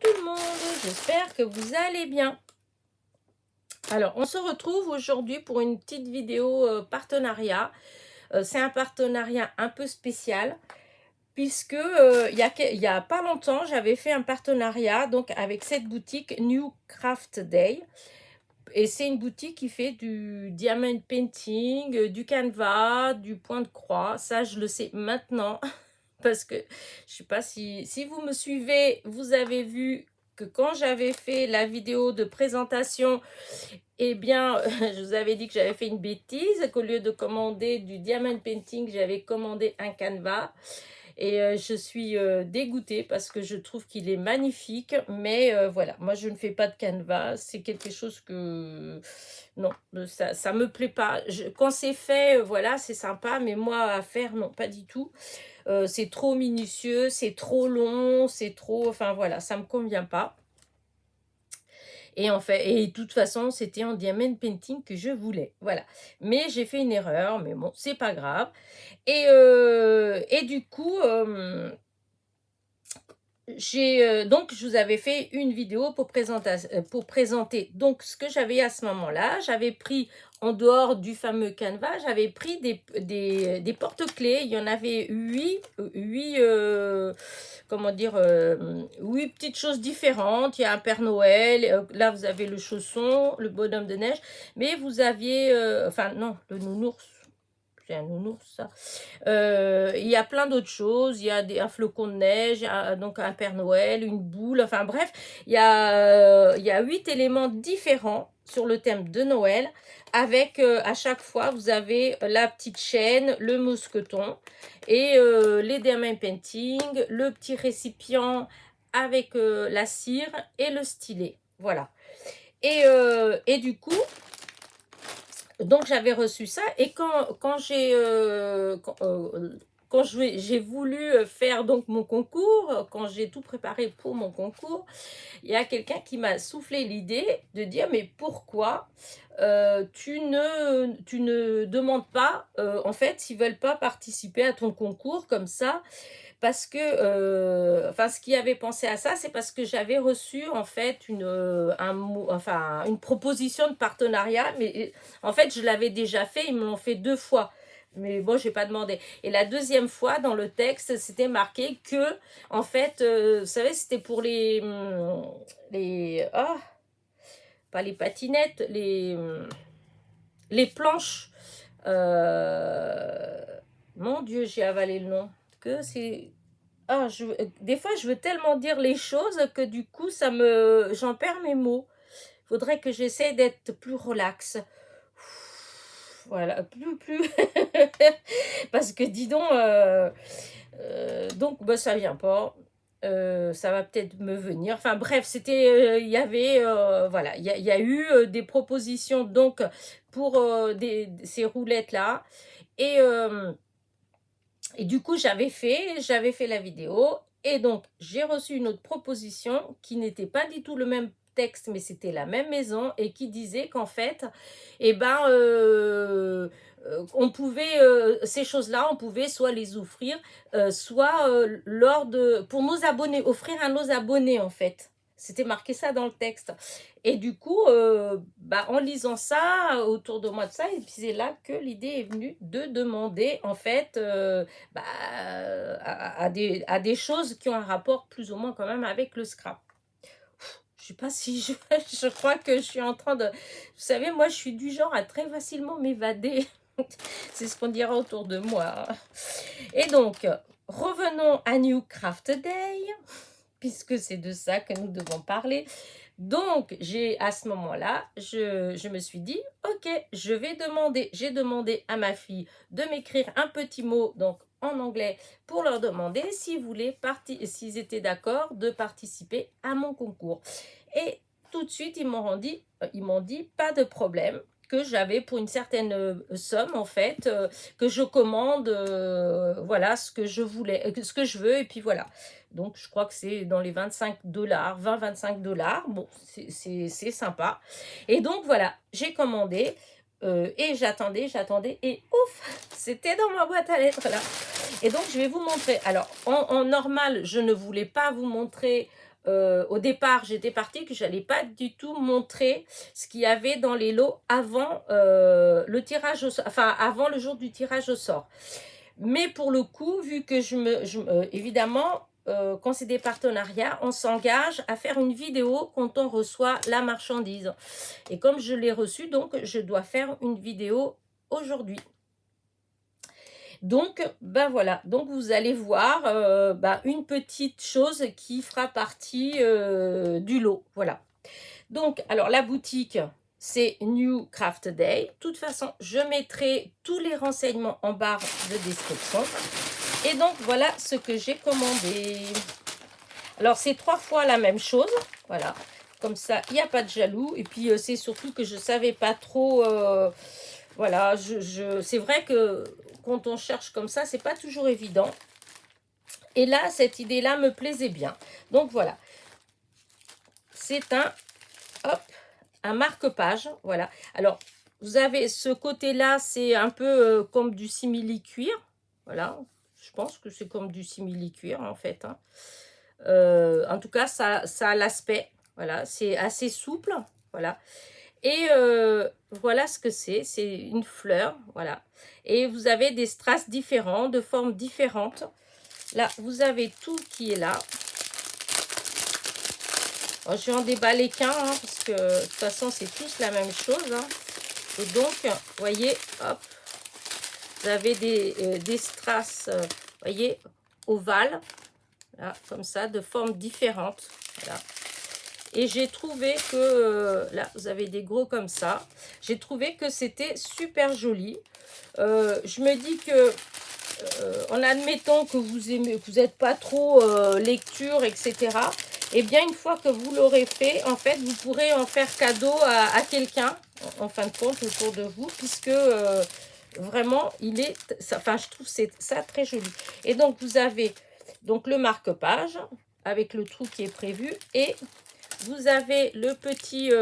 tout le monde, j'espère que vous allez bien. Alors, on se retrouve aujourd'hui pour une petite vidéo partenariat. C'est un partenariat un peu spécial puisque il y a pas longtemps, j'avais fait un partenariat donc avec cette boutique New Craft Day. Et c'est une boutique qui fait du diamond painting, du canevas, du point de croix. Ça, je le sais maintenant. Parce que je sais pas si vous me suivez, vous avez vu que quand j'avais fait la vidéo de présentation, eh bien, je vous avais dit que j'avais fait une bêtise, qu'au lieu de commander du diamond painting, j'avais commandé un canevas. Et je suis dégoûtée parce que je trouve qu'il est magnifique. Mais voilà, moi je ne fais pas de canevas. C'est quelque chose que... Non, ça me plaît pas. Quand c'est fait, voilà, c'est sympa. Mais moi, à faire, non, pas du tout. C'est trop minutieux, c'est trop long, c'est trop... Enfin voilà, ça me convient pas. Et en fait, et de toute façon, c'était en diamond painting que je voulais. Voilà. Mais j'ai fait une erreur, mais bon, c'est pas grave. Et du coup, donc je vous avais fait une vidéo pour présenter donc ce que j'avais à ce moment-là. J'avais pris, en dehors du fameux canevas, j'avais pris des porte-clés. Il y en avait 8 comment dire, 8 petites choses différentes. Il y a un Père Noël, là vous avez le chausson, le bonhomme de neige, mais vous aviez, enfin non, le nounours. C'est un nounours, ça. Il y a plein d'autres choses. Il y a un flocon de neige, donc un Père Noël, une boule. Enfin bref, il y a 8 éléments différents sur le thème de Noël. Avec à chaque fois, vous avez la petite chaîne, le mousqueton et les diamond painting, le petit récipient avec la cire et le stylet. Voilà. Et du coup, donc j'avais reçu ça et quand j'ai voulu faire donc mon concours, quand j'ai tout préparé pour mon concours, il y a quelqu'un qui m'a soufflé l'idée de dire mais pourquoi tu ne demandes pas en fait s'ils veulent pas participer à ton concours comme ça. Parce que, enfin, ce qui avait pensé à ça, c'est parce que j'avais reçu en fait une proposition de partenariat, mais en fait, je l'avais déjà fait, ils me l'ont fait 2 fois. Mais bon, j'ai pas demandé. Et la deuxième fois, dans le texte, c'était marqué que, en fait, vous savez, c'était pour pas les patinettes, les planches. Mon Dieu, j'ai avalé le nom. Que c'est... Ah, des fois, je veux tellement dire les choses que du coup, j'en perds mes mots. Faudrait que j'essaie d'être plus relax. Voilà, plus. Parce que dis donc, donc bah, ça vient pas. Ça va peut-être me venir. Enfin bref, c'était, il y avait, voilà, il y a eu des propositions donc pour ces roulettes là. Et du coup, j'avais fait la vidéo. Et donc, j'ai reçu une autre proposition qui n'était pas du tout le même texte, mais c'était la même maison et qui disait qu'en fait, eh ben, on pouvait, ces choses-là, on pouvait soit les offrir, soit pour nos abonnés, offrir à nos abonnés en fait. C'était marqué ça dans le texte. Et du coup, bah, en lisant ça, autour de moi de ça, et puis c'est là que l'idée est venue de demander en fait bah, à des choses qui ont un rapport plus ou moins quand même avec le scrap. Je sais pas si je crois que je suis en train de... Vous savez, moi je suis du genre à très facilement m'évader. C'est ce qu'on dira autour de moi. Et donc, revenons à New Craft Day, puisque c'est de ça que nous devons parler. Donc, à ce moment-là, je me suis dit, ok, j'ai demandé à ma fille de m'écrire un petit mot, donc en anglais, pour leur demander s'ils étaient d'accord de participer à mon concours. Et tout de suite, ils m'ont dit, pas de problème, que j'avais pour une certaine somme, en fait, que je commande, voilà, ce que je voulais, ce que je veux, et puis voilà. Donc, je crois que c'est dans les 25 $, 20-25 $. Bon, c'est sympa. Et donc, voilà, j'ai commandé et j'attendais. Et ouf, c'était dans ma boîte à lettres, là. Et donc, je vais vous montrer. Alors, en normal, je ne voulais pas vous montrer au départ, j'étais partie que j'allais pas du tout montrer ce qu'il y avait dans les lots avant le tirage au sort, enfin avant le jour du tirage au sort. Mais pour le coup, vu que évidemment, quand c'est des partenariats, on s'engage à faire une vidéo quand on reçoit la marchandise. Et comme je l'ai reçue, donc je dois faire une vidéo aujourd'hui. Donc, ben voilà, donc vous allez voir une petite chose qui fera partie du lot, voilà. Donc, alors la boutique, c'est New Craft Day. De toute façon, je mettrai tous les renseignements en barre de description. Et donc, voilà ce que j'ai commandé. Alors, c'est 3 fois la même chose, voilà. Comme ça, il n'y a pas de jaloux. Et puis, c'est surtout que je ne savais pas trop... voilà, c'est vrai que quand on cherche comme ça, c'est pas toujours évident. Et là, cette idée-là me plaisait bien. Donc, voilà. C'est un marque-page, voilà. Alors, vous avez ce côté-là, c'est un peu comme du simili-cuir. Voilà, je pense que c'est comme du simili-cuir, en fait. Hein. En tout cas, ça a l'aspect. Voilà, c'est assez souple. Voilà. Et voilà ce que c'est. C'est une fleur. Voilà. Et vous avez des strass différents, de formes différentes. Là, vous avez tout qui est là. Alors, je vais en déballer qu'un, hein, parce que de toute façon, c'est tous la même chose. Hein. Et donc, vous voyez, hop, vous avez des strass, vous voyez, ovales. Là, comme ça, de formes différentes. Voilà. Et j'ai trouvé que, là, vous avez des gros comme ça. J'ai trouvé que c'était super joli. Je me dis que, en admettant que vous aimez, que vous n'êtes pas trop lecture, etc., eh bien, une fois que vous l'aurez fait, en fait, vous pourrez en faire cadeau à quelqu'un, en fin de compte, autour de vous, puisque vraiment, enfin, je trouve ça très joli. Et donc, vous avez donc le marque-page avec le trou qui est prévu et vous avez le petit,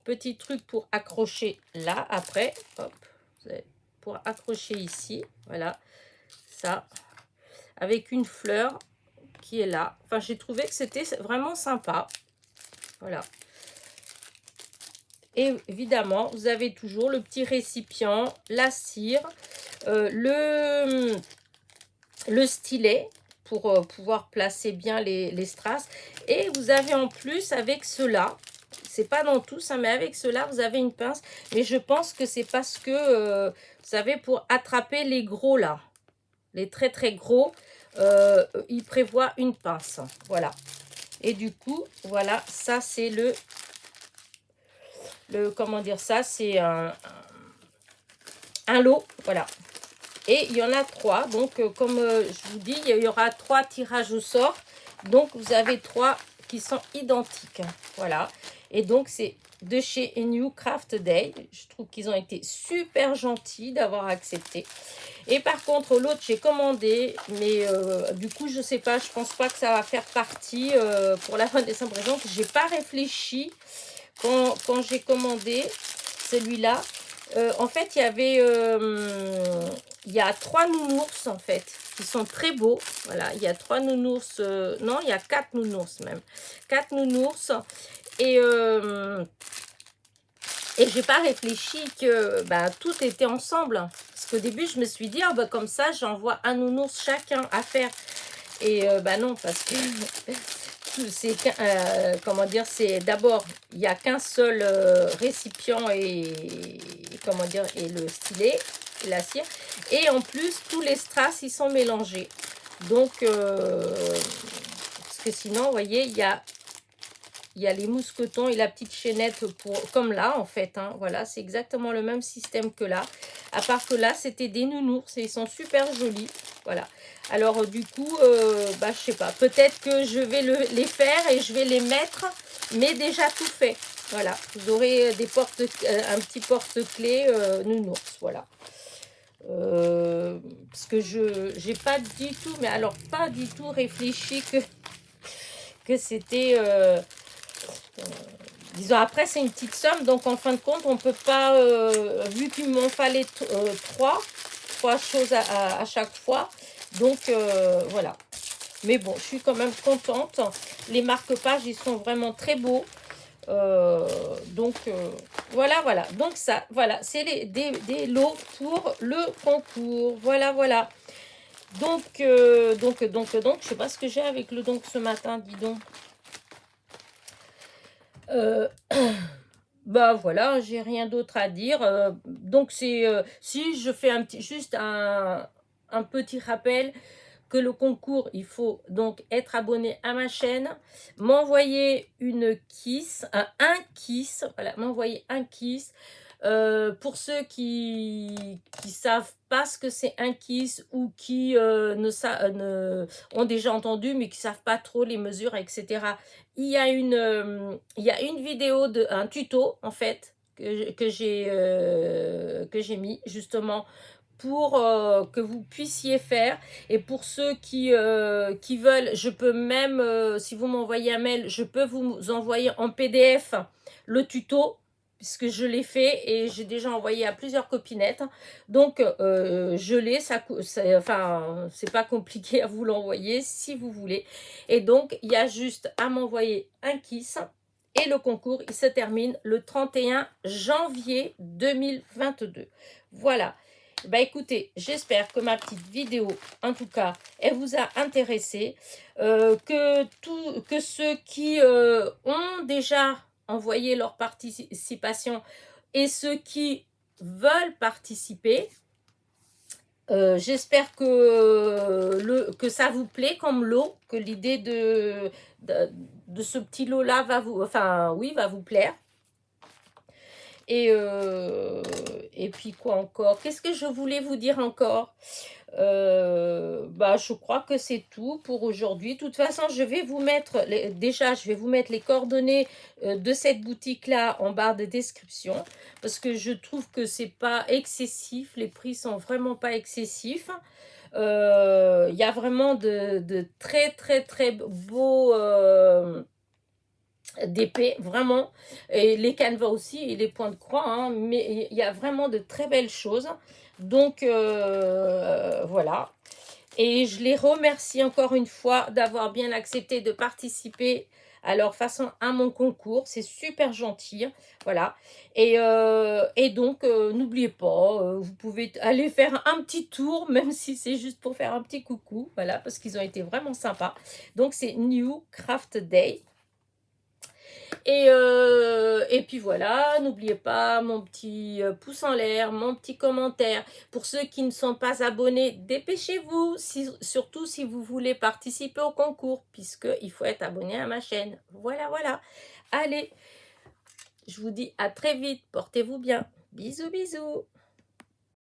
petit truc pour accrocher là, après, hop, pour accrocher ici, voilà, ça, avec une fleur qui est là. Enfin, j'ai trouvé que c'était vraiment sympa, voilà. Et évidemment, vous avez toujours le petit récipient, la cire, le stylet, pour pouvoir placer bien les strass. Et vous avez en plus avec cela, c'est pas dans tous, hein, mais avec cela, vous avez une pince. Mais je pense que c'est parce que, vous savez, pour attraper les gros là, les très très gros, il prévoit une pince. Voilà. Et du coup, voilà, ça c'est comment dire ça, c'est un lot, voilà. Et il y en a 3. Donc, comme je vous dis, il y aura 3 tirages au sort. Donc, vous avez 3 qui sont identiques. Voilà. Et donc, c'est de chez New Craft Day. Je trouve qu'ils ont été super gentils d'avoir accepté. Et par contre, l'autre, j'ai commandé. Mais du coup, je sais pas. Je pense pas que ça va faire partie pour la bonne et simple raison que j'ai pas réfléchi quand j'ai commandé celui-là. En fait, il y a 3 nounours, en fait, qui sont très beaux. Voilà, il y a 3 nounours. Non, il y a 4 nounours même. 4 nounours. Et j'ai pas réfléchi que tout était ensemble. Parce qu'au début, je me suis dit, comme ça, j'envoie un nounours chacun à faire. Et non, parce que c'est comment dire, c'est d'abord il n'y a qu'un seul récipient et comment dire, et le stylet et la cire, et en plus tous les strass ils sont mélangés, donc parce que sinon vous voyez il y a les mousquetons et la petite chaînette comme là en fait, hein, voilà, c'est exactement le même système que là, à part que là c'était des nounours et ils sont super jolis. Voilà, alors du coup, je sais pas, peut-être que je vais les faire et je vais les mettre, mais déjà tout fait. Voilà, vous aurez un petit porte-clés nounours, voilà. Parce que j'ai pas du tout, mais alors pas du tout réfléchi que c'était... disons, après c'est une petite somme, donc en fin de compte on peut pas, vu qu'il m'en fallait 3 choses à chaque fois, donc voilà. Mais bon, je suis quand même contente. Les marque-pages, ils sont vraiment très beaux. Donc, voilà, voilà. Donc, ça, voilà, c'est des lots pour le concours. Voilà, voilà. Donc, je sais pas ce que j'ai avec le donc ce matin, dis donc. Bah voilà, j'ai rien d'autre à dire. Donc, c'est si je fais juste un petit rappel que le concours, il faut donc être abonné à ma chaîne, m'envoyer une kiss, un kiss, voilà, m'envoyer un kiss. Pour ceux qui savent pas ce que c'est un kiss ou qui ont déjà entendu mais qui savent pas trop les mesures, etc. Il y a une vidéo, un tuto en fait que j'ai mis justement pour que vous puissiez faire. Et pour ceux qui veulent, je peux même, si vous m'envoyez un mail, je peux vous envoyer en PDF le tuto, puisque je l'ai fait et j'ai déjà envoyé à plusieurs copinettes. Donc, je l'ai, enfin, c'est pas compliqué à vous l'envoyer si vous voulez. Et donc, il y a juste à m'envoyer un kiss. Et le concours, il se termine le 31 janvier 2022. Voilà. Bah écoutez, j'espère que ma petite vidéo, en tout cas, elle vous a intéressé. Que ceux qui ont déjà envoyé leur participation et ceux qui veulent participer, j'espère que ça vous plaît comme lot, que l'idée de ce petit lot-là va vous plaire. Et puis quoi encore? Qu'est-ce que je voulais vous dire encore? Bah, je crois que c'est tout pour aujourd'hui. De toute façon, je vais vous mettre, je vais vous mettre les coordonnées de cette boutique-là en barre de description. Parce que je trouve que c'est pas excessif. Les prix sont vraiment pas excessifs. Il y a vraiment de très, très, très beaux d'épée, vraiment, et les canevas aussi, et les points de croix, hein, mais il y a vraiment de très belles choses. Donc, voilà. Et je les remercie encore une fois d'avoir bien accepté de participer à leur façon à mon concours. C'est super gentil. Voilà. Et donc, n'oubliez pas, vous pouvez aller faire un petit tour, même si c'est juste pour faire un petit coucou. Voilà, parce qu'ils ont été vraiment sympas. Donc, c'est New Craft Day. Et puis voilà, n'oubliez pas mon petit pouce en l'air, mon petit commentaire. Pour ceux qui ne sont pas abonnés, dépêchez-vous, surtout si vous voulez participer au concours, puisqu'il faut être abonné à ma chaîne. Voilà, voilà. Allez, je vous dis à très vite, portez-vous bien. Bisous, bisous.